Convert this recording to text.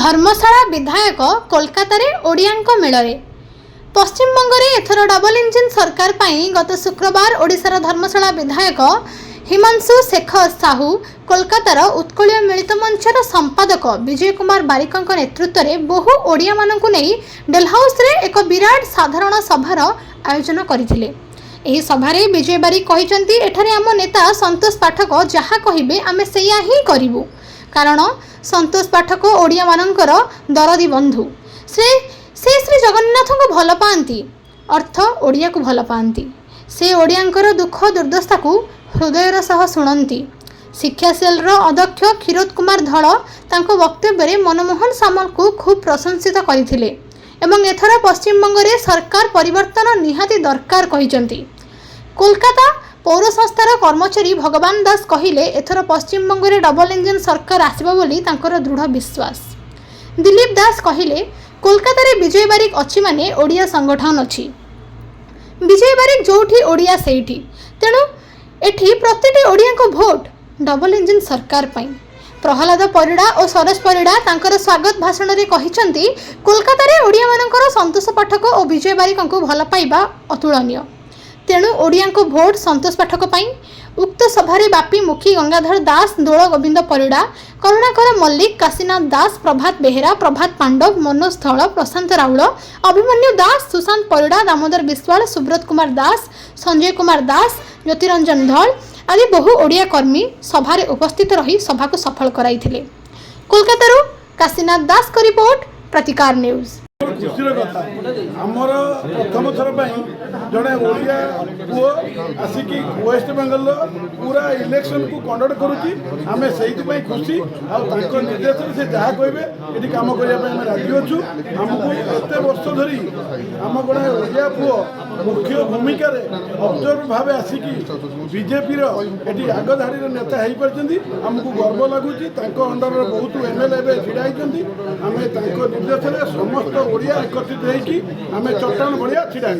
धर्मशाला विधायक कोलकाता ओडियांक मेलरे पश्चिमबंग में एथर double engine सरकार पाई गत शुक्रवार ओडिशार धर्मशाला विधायक हिमांशु शेखर साहू कोलकातार उत्कलीय मिलित मंचर संपादक विजय कुमार बारिकों नेतृत्व में बहु ओडिया मानकु नहीं डेलहाउस रे एक विराट साधारण सभार आयोजन करथिले। एही सभारे विजय बारिक कहिसंती एठारे आम नेता संतोष पाठक जहा कहिबे आमे सेया ही करिवु, कारण संतोष पाठक ओडिया मानकर दरदी बंधु। से श्री जगन्नाथ को भल पाती, अर्थ ओडिया को भल पाती। से ओडियांकर दुख दुर्दशा को हृदयर सह शुणती। शिक्षा सेल अध्यक्ष क्षीरोद कुमार धल तांको वक्तव्य में मनमोहन सामल को खूब प्रशंसित करथिले एवं एथर पश्चिमबंग में सरकार परिवर्तन निहाती दरकार कहिसंती। कोलकाता पौर संस्थार कर्मचारी भगवान दास कहिले एथर पश्चिमबंग में डबल इंजिन सरकार आसिबो बोली तांकर दृढ़ विश्वास। दिलीप दास कहिले कोलकाता रे विजय बारिक अच्छी माने ओडिया संगठन अच्छी। विजय बारिक जोठी ओडिया सेठी, तेणु एठी प्रतिटी ओडिया को भोट डबल इंजिन सरकार पाई। प्रहलाद परिड़ा और सरोज परिड़ा तांकर स्वागत भाषण में कहिसंती कोलकाता रे ओडिया मानकर संतोष पाठक और विजय बारिक को भल पाइबा अतुलनीय, तेणु ओडिया को भोट संतोष पाठक पाई। उक्त सभारे बापी मुखी गंगाधर दास, दोल गोविंद परिड़ा, करुणाकर मल्लिक, काशीनाथ दास, प्रभात बेहेरा, प्रभात पांडव, मनोज स्थल, प्रशांत राउल, अभिमन्यु दास, सुशांत परिड़ा, दामोदर विश्वाल, सुब्रत कुमार दास, संजय कुमार दास, ज्योतिरंजन धल आदि बहु ओडिया कर्मी सभारे उपस्थित रही सभा को सफल कराइथिले। कोलकाता काशीनाथ दास को रिपोर्ट, प्रतिकार न्यूज। खुशीर कथा आमर प्रथम थर जड़े ओडिया पुओ आसिक वेस्ट बेंगल पूरा इलेक्शन को कंडक्ट करुच्ची। आम से खुशी निर्देश से जहाँ कहे ये कम करने राजी अच्छु। आमको एत वर्ष धरी आम गए ओडिया पुओ मुख्य भूमिका ऑब्जर्व भाव आसिक बीजेपी ये आगधाड़ी नेता हो पार्टी। आमको गर्व लगुच अंडर बहुत एमएलए ढड़ा होती। आम निर्देश समस्त ओडिया एकत्रित होगी आम चट्टान भाया छिड़ा।